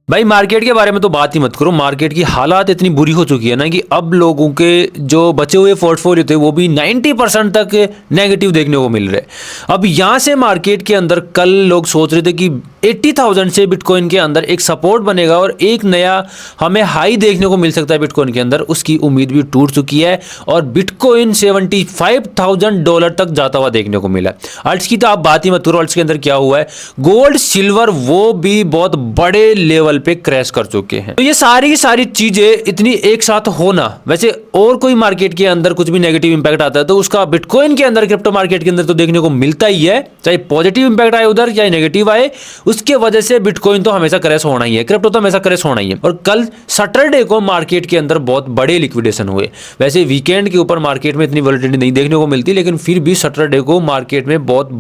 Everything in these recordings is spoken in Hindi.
भाई मार्केट के बारे में तो बात ही मत करो। मार्केट की हालात इतनी बुरी हो चुकी है ना कि अब लोगों के जो बचे हुए पोर्टफोलियो थे वो भी 90% तक नेगेटिव देखने को मिल रहे। अब यहाँ से मार्केट के अंदर कल लोग सोच रहे थे कि 80,000 से बिटकॉइन के अंदर एक सपोर्ट बनेगा और एक नया हमें हाई देखने को मिल सकता है बिटकॉइन के अंदर। उसकी उम्मीद भी टूट चुकी है और बिटकॉइन $75,000 तक जाता हुआ देखने को मिला। अल्ट्स की तो आप बात ही मत करो। अल्ट्स के अंदर क्या हुआ है, गोल्ड सिल्वर वो भी बहुत बड़े लेवल पे क्रैश कर चुके हैं। तो ये सारी की सारी चीजें इतनी एक साथ होना, वैसे और कोई मार्केट के अंदर कुछ भी नेगेटिव इंपैक्ट आता है तो उसका बिटकॉइन के अंदर, क्रिप्टो मार्केट के अंदर तो देखने को मिलता ही है। चाहे पॉजिटिव इंपैक्ट आए उधर चाहे नेगेटिव आए, उसके वजह से बिटकॉइन तो हमेशा क्रैश होना ही है, क्रिप्टो तो हमेशा क्रैश होना ही है। और कल सैटरडे को मार्केट के अंदर बहुत बड़े लिक्विडेशन हुए। वैसे वीकेंड के ऊपर मार्केट में इतनी वॉलेटिलिटी नहीं देखने को मिलती, लेकिन फिर भी सैटरडे को मार्केट में बहुत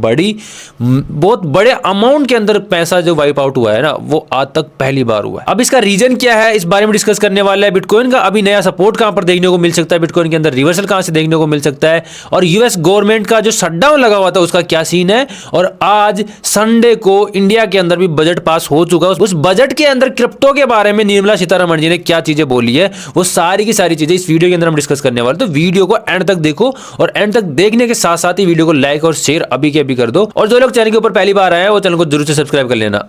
बड़े अमाउंट के अंदर पैसा जो वाइप आउट हुआ है ना, वो आज तक पहली बार हुआ है। अब इसका रीजन क्या है, इस बारे में डिस्कस करने वाला है। बिटकॉइन का अभी नया सपोर्ट कहां पर देखने को मिल सकता है, बिटकॉइन के अंदर रिवर्सल कहां से देखने को मिल सकता है, और यूएस गवर्नमेंट का जो शटडाउन लगा हुआ था उसका क्या सीन है। और आज संडे को इंडिया के अंदर भी बजट पास हो चुका है। उस बजट के अंदर क्रिप्टो के बारे में निर्मला सीतारमण जी ने क्या चीजें बोली है, वो सारी की सारी चीजें इस वीडियो के अंदर हम डिस्कस करने वाले। तो वीडियो को एंड तक देखो और एंड तक देखने के साथ साथ ही वीडियो को लाइक और शेयर अभी के अभी कर दो। और जो लोग चैनल के ऊपर पहली बार आए हैं वो चैनल को जरूर से सब्सक्राइब कर लेना।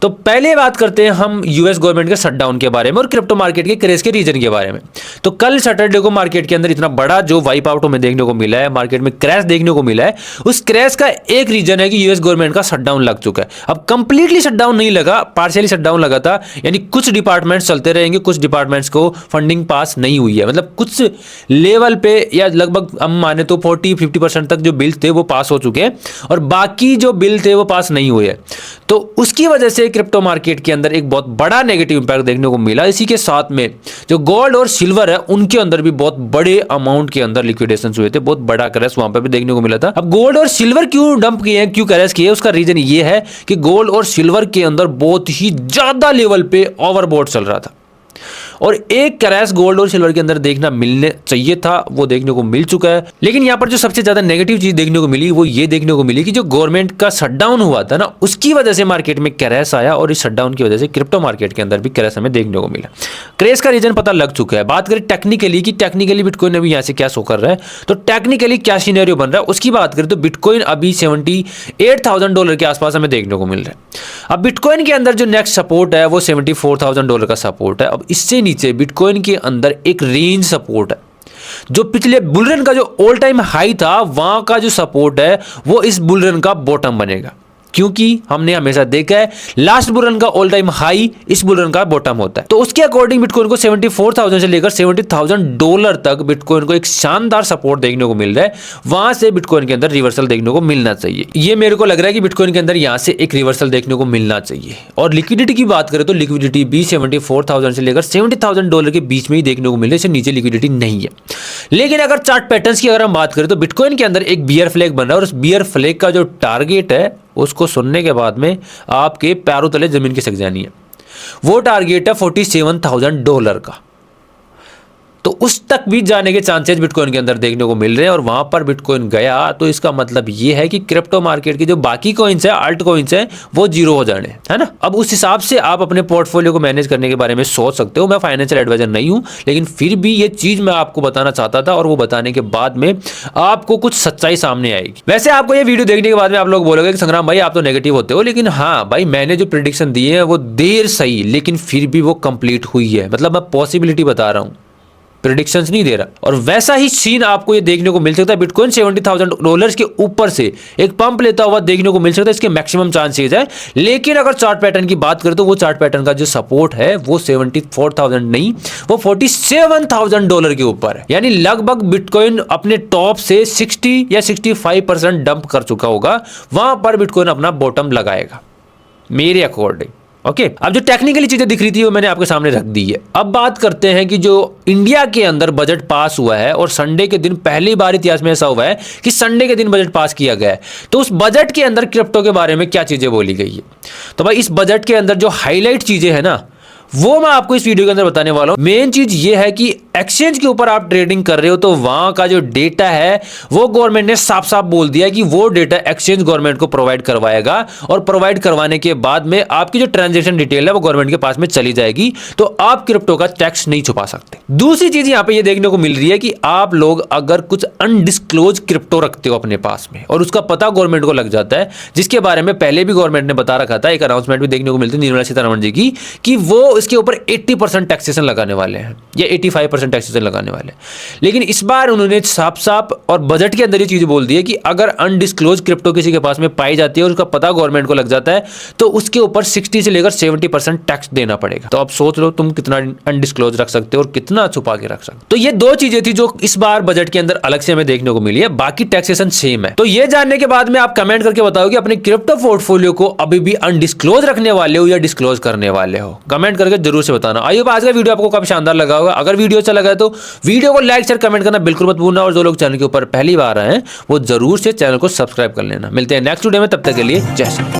तो पहले बात करते हैं हम यूएस गवर्नमेंट के शटडाउन के बारे में और क्रिप्टो मार्केट के क्रेज के रीजन के बारे में। तो कल सैटरडे को मार्केट के अंदर इतना बड़ा जो वाइप आउट हमें देखने को मिला है, मार्केट में क्रैश देखने को मिला है, उस क्रैश का एक रीजन है कि यूएस गवर्नमेंट का शटडाउन लग चुका है। अब कंप्लीटली शटडाउन नहीं लगा, पार्शियली शटडाउन लगा था, यानी कुछ डिपार्टमेंट्स चलते रहेंगे, कुछ डिपार्टमेंट्स को फंडिंग पास नहीं हुई है। मतलब कुछ लेवल पे या लगभग हम माने तो 40-50% तक जो बिल थे वो पास हो चुके हैं और बाकी जो बिल थे वो पास नहीं हुए हैं। तो उसकी वजह से क्रिप्टो मार्केट के अंदर एक बहुत बड़ा नेगेटिव इंपैक्ट देखने को मिला। इसी के साथ में जो गोल्ड और सिल्वर है उनके अंदर भी बहुत बड़े अमाउंट के अंदर लिक्विडेशन हुए थे, बहुत बड़ा क्रैश वहां पर भी देखने को मिला था। अब गोल्ड और सिल्वर क्यों डंप किए हैं, क्यों क्रैश किए, उसका रीजन ये है कि गोल्ड और सिल्वर के अंदर बहुत ही ज्यादा लेवल पे ओवरबॉट चल रहा था और एक क्रैश गोल्ड और सिल्वर के अंदर देखना मिलने चाहिए था, वो देखने को मिल चुका है। लेकिन यहाँ पर जो सबसे ज्यादा नेगेटिव चीज देखने को मिली वो ये देखने को मिली कि जो गवर्नमेंट का शटडाउन हुआ था ना, उसकी वजह से मार्केट में क्रैश आया और इस शटडाउन की वजह से क्रिप्टो मार्केट के अंदर भी क्रैश हमें देखने को मिला। क्रैश का रीजन पता लग चुका है। बात करें टेक्निकली कि टेक्निकली बिटकॉइन अभी यहाँ से क्या शो कर रहा है, तो टेक्निकली क्या सिनेरियो बन रहा है उसकी बात करें तो बिटकॉइन अभी $78,000 के आसपास हमें देखने को मिल रहा है। अब बिटकॉइन के अंदर जो नेक्स्ट सपोर्ट है वो $74,000 का सपोर्ट है। अब इससे नीचे बिटकॉइन के अंदर एक रेंज सपोर्ट है। जो पिछले बुलरन का जो ऑल टाइम हाई था वहां का जो सपोर्ट है वो इस बुलरन का बॉटम बनेगा, क्योंकि हमने हमेशा देखा है लास्ट बुलरन का ऑल टाइम हाई इस बुलरन का बॉटम होता है। तो उसके अकॉर्डिंग बिटकॉइन को 74,000 से लेकर $70,000 तक बिटकॉइन को एक शानदार सपोर्ट देखने को मिल रहा है। वहां से बिटकॉइन के अंदर रिवर्सल देखने को मिलना चाहिए। ये मेरे को लग रहा है कि बिटकॉइन के अंदर यहां से एक रिवर्सल देखने को मिलना चाहिए। और लिक्विडिटी की बात करें तो लिक्विडिटी भी 74,000 से लेकर $70,000 के बीच में ही देखने को मिल रही है, इससे नीचे लिक्विडिटी नहीं है। लेकिन अगर चार्ट पैटर्न्स की अगर हम बात करें तो बिटकॉइन के अंदर एक बियर फ्लैग बन रहा है और उस बियर फ्लैग का जो टारगेट है उसको सुनने के बाद में आपके पैरों तले जमीन खिसक जानी है। वो टारगेट है $47,000 का। तो उस तक भी जाने के चांसेस बिटकॉइन के अंदर देखने को मिल रहे हैं और वहां पर बिटकॉइन गया तो इसका मतलब ये है कि क्रिप्टो मार्केट की जो बाकी कॉइन्स है, अल्ट कॉइन्स है, वो जीरो हो जाने, है ना। अब उस हिसाब से आप अपने पोर्टफोलियो को मैनेज करने के बारे में सोच सकते हो। मैं फाइनेंशियल एडवाइजर नहीं हूं, लेकिन फिर भी ये चीज मैं आपको बताना चाहता था और वो बताने के बाद में आपको कुछ सच्चाई सामने आएगी। वैसे आपको ये वीडियो देखने के बाद में आप लोग बोलोगे कि संग्राम भाई आप तो नेगेटिव होते हो, लेकिन हाँ भाई मैंने जो प्रेडिक्शन दी है वो देर सही लेकिन फिर भी वो कंप्लीट हुई है। मतलब मैं पॉसिबिलिटी बता रहा हूं, प्रेडिक्शंस नहीं दे रहा। और वैसा ही सीन आपको ये देखने को मिल सकता है। बिटकॉइन $70,000 के ऊपर से एक पंप लेता हुआ देखने को मिल सकता है, इसके मैक्सिमम चांसेस है। लेकिन अगर चार्ट पैटर्न की बात करें तो वो चार्ट पैटर्न का जो सपोर्ट है वो 74,000 नहीं, वो $47,000 के ऊपर है। यानी लगभग बिटकॉइन अपने टॉप से 60 या 65% डंप कर चुका होगा। वहां पर बिटकॉइन अपना बॉटम लगाएगा मेरे अकॉर्डिंग। ओके, अब जो टेक्निकली चीजें दिख रही थी वो मैंने आपके सामने रख दी है। अब बात करते हैं कि जो इंडिया के अंदर बजट पास हुआ है और संडे के दिन पहली बार इतिहास में ऐसा हुआ है कि संडे के दिन बजट पास किया गया है, तो उस बजट के अंदर क्रिप्टो के बारे में क्या चीजें बोली गई है। तो भाई इस बजट के अंदर जो हाईलाइट चीजें हैं ना वो मैं आपको इस वीडियो के अंदर बताने वाला हूं। मेन चीज ये है कि एक्सचेंज के ऊपर आप ट्रेडिंग कर रहे हो तो वहां का जो डेटा है वो गवर्नमेंट ने साफ साफ बोल दिया कि वो डेटा एक्सचेंज गवर्नमेंट को प्रोवाइड करवाएगा, और प्रोवाइड करवाने के बाद में आपकी जो ट्रांजैक्शन डिटेल है वो गवर्नमेंट के पास में चली जाएगी, तो आप क्रिप्टो का टैक्स नहीं छुपा सकते। दूसरी चीज यहां पे ये देखने को मिल रही है कि आप लोग अगर कुछ अनडिस्क्लोज क्रिप्टो रखते हो अपने पास में और उसका पता गवर्नमेंट को लग जाता है, जिसके बारे में पहले भी गवर्नमेंट ने बता रखा था, एक अनाउंसमेंट भी देखने को मिलती है निर्मला सीतारमण जी की, कि वो इसके ऊपर 80% टैक्सेशन लगाने वाले हैं या 85% टैक्सेशन लगाने वाले हैं। लेकिन इस बार उन्होंने साफ साफ और बजट के अंदर ये चीज बोल दी है कि अगर अनडिस्क्लोज क्रिप्टो किसी के पास में पाई जाती है और उसका पता गवर्नमेंट को लग जाता है तो उसके ऊपर 60 से लेकर 70% टैक्स देना पड़ेगा। तो अब सोच लो तुम कितना अनडिस्क्लोज रख सकते हो और कितना छुपा के रख सकते हो। तो ये दो चीजें थी जो इस बार बजट के अंदर अलग से हमें देखने को मिली है, बाकी टैक्सेशन सेम है। तो ये जानने के बाद में आप कमेंट करके बताओ कि अपने क्रिप्टो पोर्टफोलियो को अभी भी अनडिस्क्लोज रखने वाले हो या डिस्क्लोज करने वाले हो। कमेंट करके जरूर से बताना। आई होप आज का वीडियो आपको काफी शानदार लगा होगा। अगर वीडियो अच्छा लगा तो वीडियो को लाइक शेयर कमेंट करना बिल्कुल मत भूलना, और जो लोग चैनल के ऊपर पहली बार आए हैं वो जरूर से चैनल को सब्सक्राइब कर लेना। मिलते हैं नेक्स्ट वीडियो में, तब तक के लिए जय श्री राम।